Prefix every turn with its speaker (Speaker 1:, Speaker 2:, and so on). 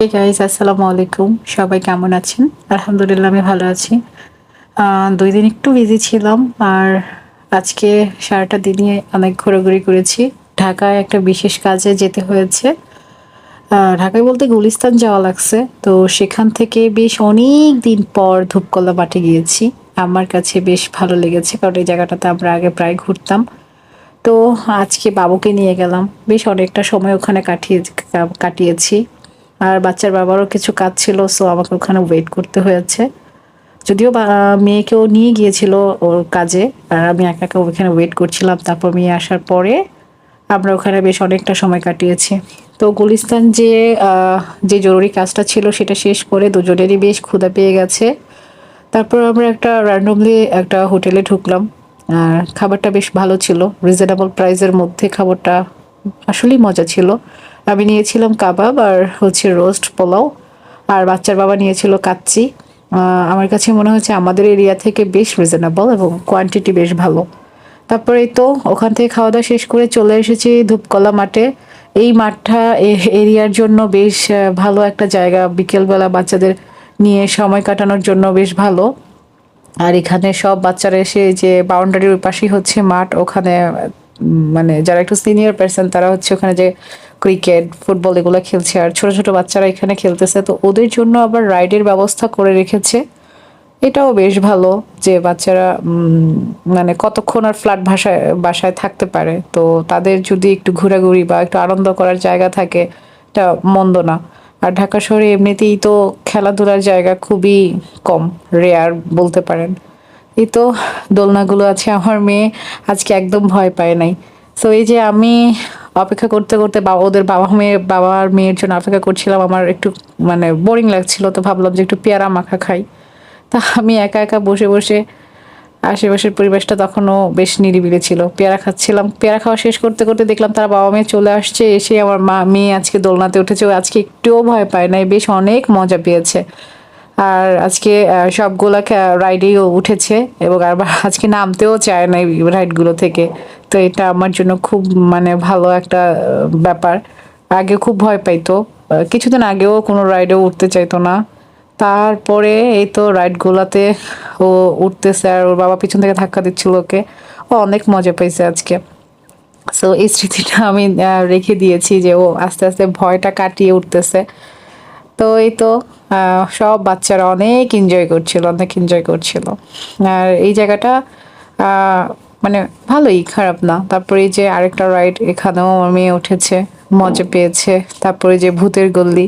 Speaker 1: Hey guys, আসসালামু আলাইকুম। সবাই কেমন আছেন? আলহামদুলিল্লাহ আমি ভালো আছি। ২ দিন একটু বিজি ছিলাম। আর আজকে সারাটা দিনই অনেক ঘোরাঘুরি করেছি। ঢাকায় একটা বিশেষ কাজে যেতে হয়েছে। ঢাকায় বলতে গুলিস্তান যাওয়া লাগছে। তো সেখান থেকে বেশ অনেকদিন পর ধূপকলা মাঠে গিয়েছি। আমার কাছে বেশ ভালো লেগেছে কারণ এই জায়গাটাতে আমরা আগে প্রায় ঘুরতাম। তো আজকে বাবুকে নিয়ে গেলাম। বেশ অনেকটা সময় ওখানে কাটিয়েছি। আর বাচ্চার বাবারও কিছু কাজ ছিল, সো আমাকে ওখানে ওয়েট করতে হয়েছে। যদিও মেয়েকেও নিয়ে গিয়েছিল ওর কাজে, আর আমি একা একা ওখানে ওয়েট করছিলাম। তারপর মেয়ে আসার পরে আমরা ওখানে বেশ অনেকটা সময় কাটিয়েছি। তো গুলিস্তান যে জরুরি কাজটা ছিল সেটা শেষ করে দুজনেরই বেশ ক্ষুধা পেয়ে গেছে। তারপর আমরা একটা র্যান্ডমলি একটা হোটেলে ঢুকলাম। আর খাবারটা বেশ ভালো ছিল, রিজনেবল প্রাইসের মধ্যে খাবারটা আসলেই মজা ছিল। আমি নিয়েছিলাম কাবাব আর হচ্ছে রোস্ট পোলাও, আর বাচ্চার বাবা নিয়েছিল কাচ্চি। আমার কাছে মনে হচ্ছে আমাদের এরিয়া থেকে বেশ রিজনেবল এবং কোয়ান্টিটি বেশ ভালো। তারপরে তো ওখান থেকে খাওয়া দাওয়া শেষ করে চলে এসেছি ধূপকলা মাঠে। এই মাঠটা এরিয়ার জন্য বেশ ভালো একটা জায়গা, বিকেলবেলা বাচ্চাদের নিয়ে সময় কাটানোর জন্য বেশ ভালো। আর এখানে সব বাচ্চারা এসে যে বাউন্ডারির ওই পাশেই হচ্ছে মাঠ, ওখানে মানে যারা একটু সিনিয়র পার্সন তারা হচ্ছে ওখানে যে ক্রিকেট ফুটবল এগুলো খেলছে, আর ছোট ছোট বাচ্চারা এখানে খেলতেছে। তো ওদের জন্য আবার রাইডের ব্যবস্থা করে রেখেছে। এটাও বেশ ভালো যে বাচ্চারা মানে কতক্ষণ আর ফ্ল্যাট বাসায় থাকতে পারে, তো তাদের যদি একটু ঘোরাঘুরি বা একটু আনন্দ করার জায়গা থাকে, এটা মন্দ না। আর ঢাকা শহরে এমনিতেই তো খেলাধুলার জায়গা খুবই কম, রেয়ার বলতে পারেন। এই তো দোলনাগুলো আছে, আমার মেয়ে আজকে একদম ভয় পায় নাই। তো এই যে আমি অপেক্ষা করতে করতে ওদের বাবা আর মেয়ের জন্য অপেক্ষা করছিলাম, আমার একটু মানে বোরিং লাগছিল, তো ভাবলাম যে একটু পেয়ারা মাখা খাই। তা আমি একা একা বসে বসে, আশেপাশের পরিবেশটা তখনও বেশ নিরিবিলি ছিল, পেয়ারা খাচ্ছিলাম। পেয়ারা খাওয়া শেষ করতে করতে দেখলাম তারা বাবা মেয়ে চলে আসছে। এসে আমার মেয়ে আজকে দোলনাতে উঠেছে, ও আজকে একটুও ভয় পায় নাই, বেশ অনেক মজা পেয়েছে। আর আজকে সবগুলা রাইডেই উঠেছে এবং আবার আজকে নামতেও চায় না এই রাইডগুলো থেকে। তো এটা আমার জন্য খুব মানে ভালো একটা ব্যাপার। আগে খুব ভয় পাইতো, কিছুদিন আগেও কোনো রাইডেও উঠতে চাইতো না। তারপরে এই তো রাইড গুলাতে ও উঠতেছে, আর ওর বাবা পিছন থেকে ধাক্কা দিচ্ছিল ওকে। ও অনেক মজা পাইছে আজকে। সো এই স্মৃতিটা আমি রেখে দিয়েছি যে ও আস্তে আস্তে ভয়টা কাটিয়ে উঠতেছে। তো এই তো সব বাচ্চারা অনেক এনজয় করছিল, অনেক এনজয় করছিল। আর এই জায়গাটা আহ, মানে ভালোই, খারাপ না। তারপরে এই যে আরেকটা রাইড, এখানেও আমার মেয়ে উঠেছে, মজা পেয়েছে। তারপরে যে ভূতের গল্লি,